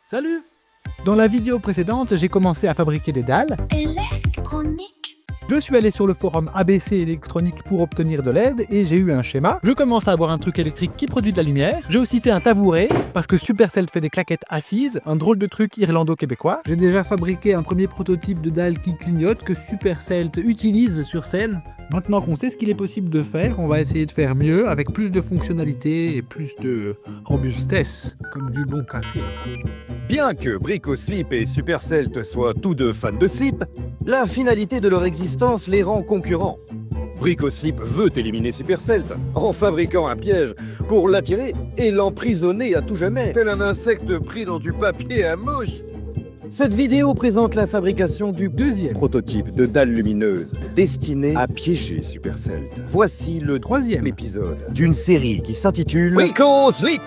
Salut! Dans la vidéo précédente, j'ai commencé à fabriquer des dalles. Électronique. Je suis allé sur le forum ABC électronique pour obtenir de l'aide et j'ai eu un schéma. Je commence à avoir un truc électrique qui produit de la lumière. J'ai aussi fait un tabouret parce que Supercell fait des claquettes assises, un drôle de truc irlando-québécois. J'ai déjà fabriqué un premier prototype de dalle qui clignote que Supercell utilise sur scène. Maintenant qu'on sait ce qu'il est possible de faire, on va essayer de faire mieux avec plus de fonctionnalités et plus de robustesse, comme du bon café. Bien que Bricoslip et Supercell soient tous deux fans de slip, la finalité de leur existence les rend concurrents. Bricoslip veut éliminer Supercell en fabriquant un piège pour l'attirer et l'emprisonner à tout jamais, tel un insecte pris dans du papier à mouche. Cette vidéo présente la fabrication du deuxième prototype de dalle lumineuse destinée à piéger Supercell. Voici le troisième épisode d'une série qui s'intitule Bricoslip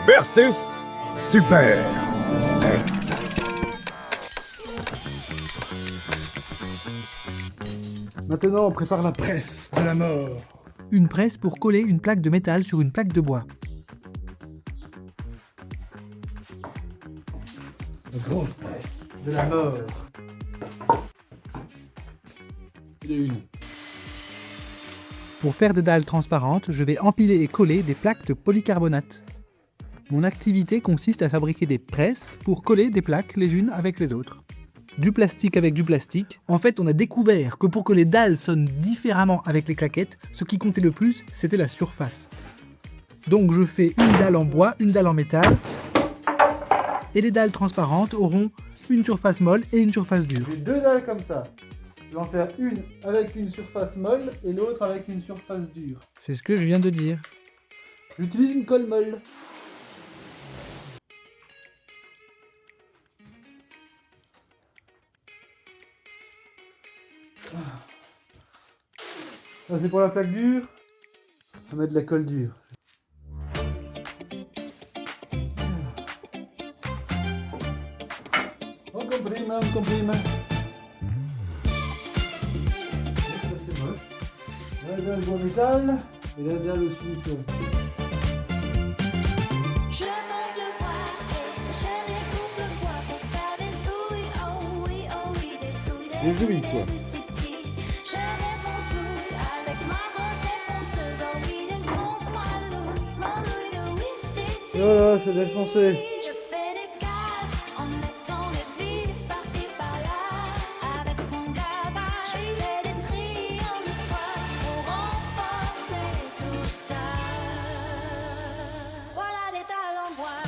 versus Supercell. Maintenant, on prépare la presse de la mort. Une presse pour coller une plaque de métal sur une plaque de bois. La grosse presse de la mort. Une. Pour faire des dalles transparentes, je vais empiler et coller des plaques de polycarbonate. Mon activité consiste à fabriquer des presses pour coller des plaques les unes avec les autres. Du plastique avec du plastique. En fait, on a découvert que pour que les dalles sonnent différemment avec les claquettes, ce qui comptait le plus, c'était la surface. Donc je fais une dalle en bois, une dalle en métal, et les dalles transparentes auront une surface molle et une surface dure. J'ai deux dalles comme ça. Je vais en faire une avec une surface molle et l'autre avec une surface dure. C'est ce que je viens de dire. J'utilise une colle molle. Ça c'est pour la plaque dure. On va mettre de la colle dure. On comprime. Ça c'est moche. La dalle en métal et la dalle au silicone. Je pense le bois et je découpe le bois pour faire des souilles. Oh oui, des souilles, Des ouïes, quoi. esthétiques. Je défonce louille avec ma grosse défonceuse. Oh oui, défonce-moi louille, mon louille de esthétique. Voilà, c'est défoncé. Je fais des cadres en mettant des vis par-ci par-là. Avec mon gabard, je fais des triangles de poids pour renforcer tout ça. Voilà les dalles en bois.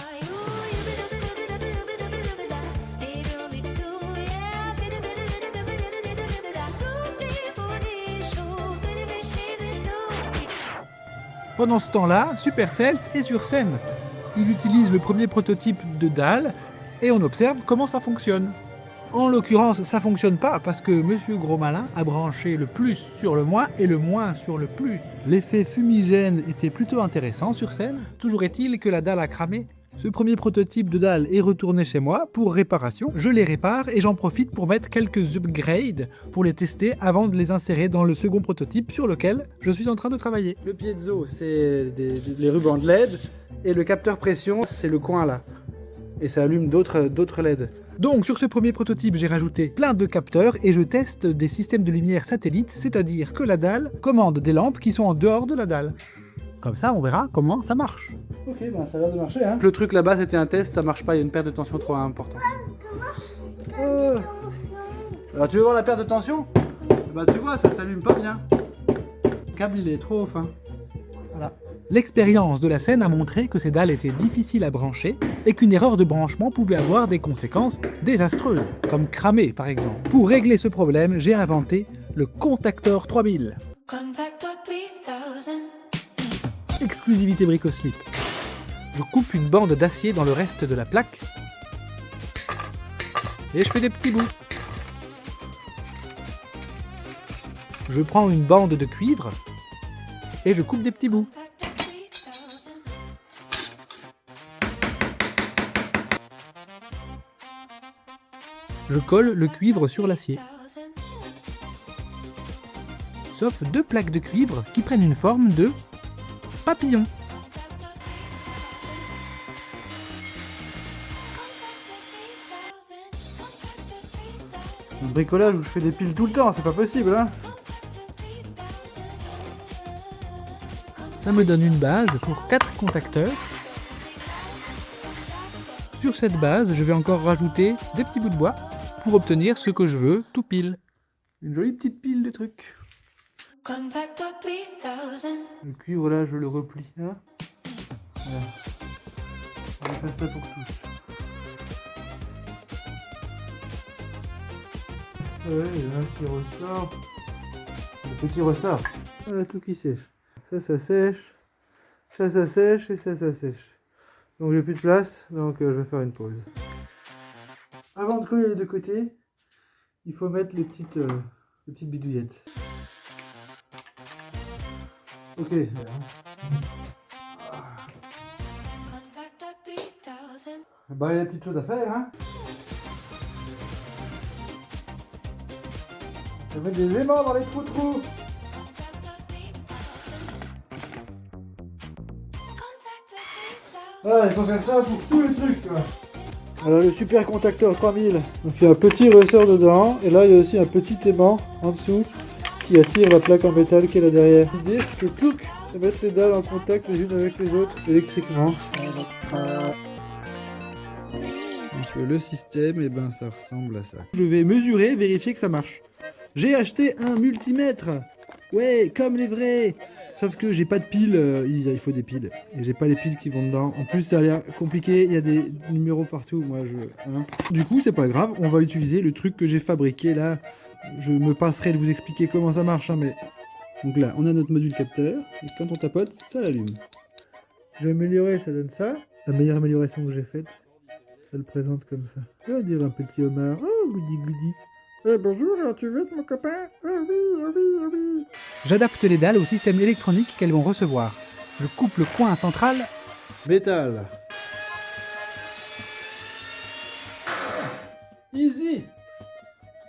Pendant ce temps-là, Supercell est sur scène. Il utilise le premier prototype de dalle et on observe comment ça fonctionne. En l'occurrence, ça fonctionne pas parce que Monsieur Gros Malin a branché le plus sur le moins et le moins sur le plus. L'effet fumigène était plutôt intéressant sur scène. Toujours est-il que la dalle a cramé. Ce premier prototype de dalle est retourné chez moi pour réparation. Je les répare et j'en profite pour mettre quelques upgrades pour les tester avant de les insérer dans le second prototype sur lequel je suis en train de travailler. Le piezo, c'est les rubans de LED et le capteur pression, c'est le coin là. Et ça allume d'autres LED. Donc sur ce premier prototype, j'ai rajouté plein de capteurs et je teste des systèmes de lumière satellite, c'est-à-dire que la dalle commande des lampes qui sont en dehors de la dalle. Comme ça, on verra comment ça marche. Ok, ben ça a l'air de marcher, hein. Le truc là-bas, c'était un test, ça marche pas, il y a une perte de tension trop importante. Alors tu veux voir la perte de tension? Bah tu vois, ça s'allume pas bien. Le câble, il est trop fin. Voilà. L'expérience de la scène a montré que ces dalles étaient difficiles à brancher et qu'une erreur de branchement pouvait avoir des conséquences désastreuses, comme cramer par exemple. Pour régler ce problème, j'ai inventé le Contactor 3000. Contactor 3000. Exclusivité Bricoslip. Je coupe une bande d'acier dans le reste de la plaque et je fais des petits bouts. Je prends une bande de cuivre et je coupe des petits bouts. Je colle le cuivre sur l'acier. Sauf deux plaques de cuivre qui prennent une forme de papillon. Un bricolage où je fais des piles tout le temps, c'est pas possible, hein. Ça me donne une base pour 4 contacteurs. Sur cette base, je vais encore rajouter des petits bouts de bois pour obtenir ce que je veux tout pile. Une jolie petite pile de trucs. Contactor 3000. Le cuivre là, je le replie là. Voilà. On va faire ça pour tous. Ouais, il y en a un qui ressort. Le petit ressort. Voilà tout qui sèche. Ça sèche. Ça sèche et ça sèche. Donc j'ai plus de place, donc je vais faire une pause. Avant de coller les deux côtés, il faut mettre les petites bidouillettes. Ok. Contactor 3000. Bah, il y a des petites choses à faire, hein. Je vais mettre des aimants dans les trous. Ah, il faut faire ça pour tous les trucs, quoi. Alors, le super contacteur 3000. Donc, il y a un petit ressort dedans. Et là, il y a aussi un petit aimant en dessous qui attire la plaque en métal qui est là derrière. L'idée, c'est que plouc, ça va mettre les dalles en contact les unes avec les autres électriquement. Donc le système, eh ben, ça ressemble à ça. Je vais mesurer, vérifier que ça marche. J'ai acheté un multimètre. Ouais, comme les vrais. Sauf que j'ai pas de piles, il faut des piles. Et j'ai pas les piles qui vont dedans. En plus, ça a l'air compliqué, il y a des numéros partout. Moi, hein. Du coup, c'est pas grave, on va utiliser le truc que j'ai fabriqué là. Je me passerai de vous expliquer comment ça marche, hein, mais... Donc là, on a notre module capteur, et quand on tapote, ça l'allume. Je vais améliorer, ça donne ça. La meilleure amélioration que j'ai faite, ça le présente comme ça. On va dire un petit homard. Oh, goody goody. Eh bonjour, tu veux être mon copain? Oh oui, oh oui, oh oui. J'adapte les dalles au système électronique qu'elles vont recevoir. Je coupe le coin central. Métal. Easy.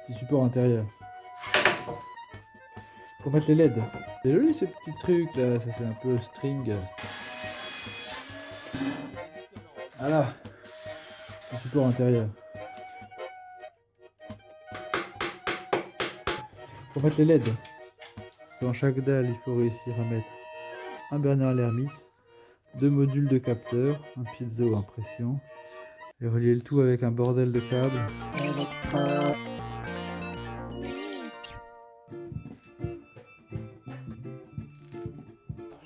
Petit support intérieur. Pour mettre les LED. C'est joli ces petits trucs là, ça fait un peu string. Voilà. Le support intérieur. Pour mettre les LED. Dans chaque dalle, il faut réussir à mettre un Bernard Lhermitte, 2 modules de capteurs, un piezo en pression, et relier le tout avec un bordel de câbles.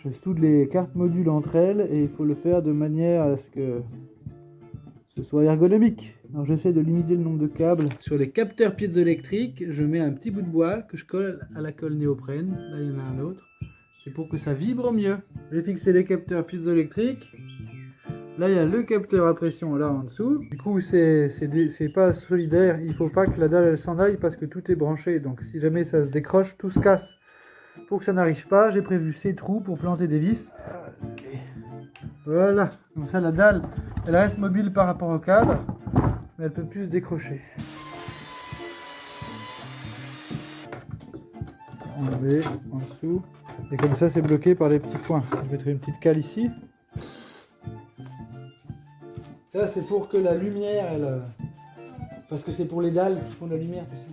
Je soude les cartes modules entre elles et il faut le faire de manière à ce que ce soit ergonomique. Alors j'essaie de limiter le nombre de câbles. Sur les capteurs piézoélectriques, je mets un petit bout de bois que je colle à la colle néoprène. Là il y en a un autre. C'est pour que ça vibre mieux. J'ai fixé les capteurs piézoélectriques. Là il y a le capteur à pression là en dessous. Du coup c'est pas solidaire. Il faut pas que la dalle elle s'en aille parce que tout est branché. Donc si jamais ça se décroche, tout se casse. Pour que ça n'arrive pas, j'ai prévu ces trous pour planter des vis. Voilà. Comme ça la dalle elle reste mobile par rapport au cadre. Mais elle peut plus se décrocher. Enlever en dessous. Et comme ça c'est bloqué par les petits points. Je mettrai une petite cale ici. Ça c'est pour que la lumière elle... Parce que c'est pour les dalles qui font de la lumière, tu sais.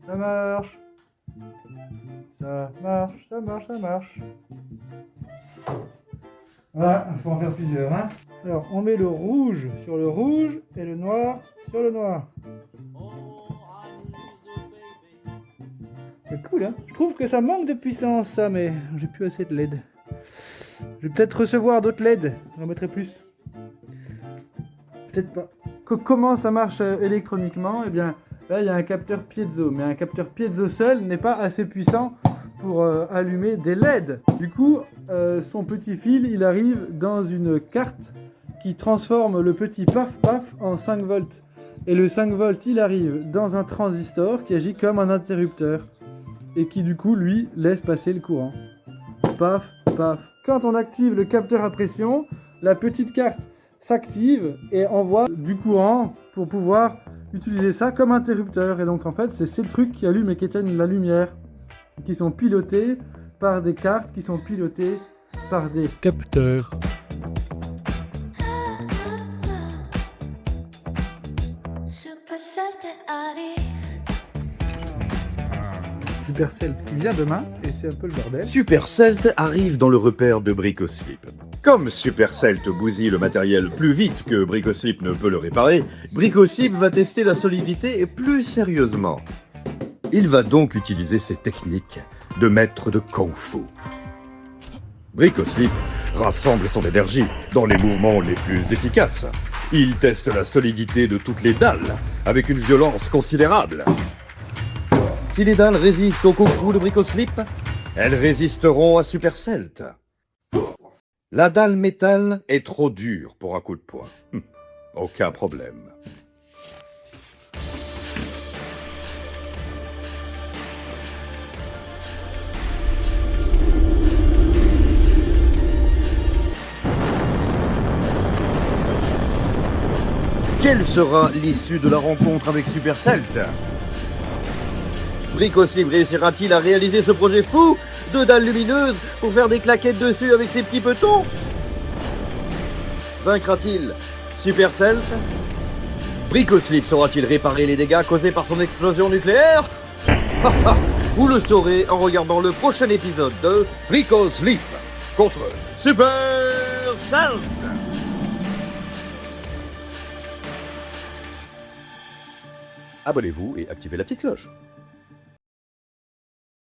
Ça marche. Ça marche, ça marche, ça marche. Voilà, il faut en faire plusieurs, hein. Alors, on met le rouge sur le rouge et le noir sur le noir. C'est cool, hein. Je trouve que ça manque de puissance, ça, mais j'ai plus assez de LED. Je vais peut-être recevoir d'autres LED. J'en mettrai plus. Peut-être pas. Comment ça marche électroniquement? Eh bien, là, il y a un capteur piezo. Mais un capteur piezo seul n'est pas assez puissant pour allumer des LED. Du coup, son petit fil, il arrive dans une carte qui transforme le petit paf-paf en 5 volts. Et le 5 volts, il arrive dans un transistor qui agit comme un interrupteur. Et qui, du coup, lui, laisse passer le courant. Paf, paf. Quand on active le capteur à pression, la petite carte s'active et envoie du courant pour pouvoir utiliser ça comme interrupteur. Et donc, en fait, c'est ces trucs qui allument et qui éteignent la lumière, qui sont pilotés par des cartes, qui sont pilotées par des capteurs. Supercell qui vient demain, et c'est un peu le bordel. Supercell arrive dans le repère de Bricoslip. Comme Supercell bousille le matériel plus vite que Bricoslip ne peut le réparer, Bricoslip va tester la solidité plus sérieusement. Il va donc utiliser ses techniques de maître de Kung-Fu. Bricoslip rassemble son énergie dans les mouvements les plus efficaces. Il teste la solidité de toutes les dalles avec une violence considérable. Si les dalles résistent au Kung-Fu de Bricoslip, elles résisteront à Supercell. La dalle métal est trop dure pour un coup de poing. Aucun problème. Quelle sera l'issue de la rencontre avec Supercell? Bricoslip réussira-t-il à réaliser ce projet fou de dalles lumineuses pour faire des claquettes dessus avec ses petits petons? Vaincra-t-il Supercell? Bricoslip saura-t-il réparer les dégâts causés par son explosion nucléaire? Vous le saurez en regardant le prochain épisode de Bricoslip contre Supercell. Abonnez-vous et activez la petite cloche.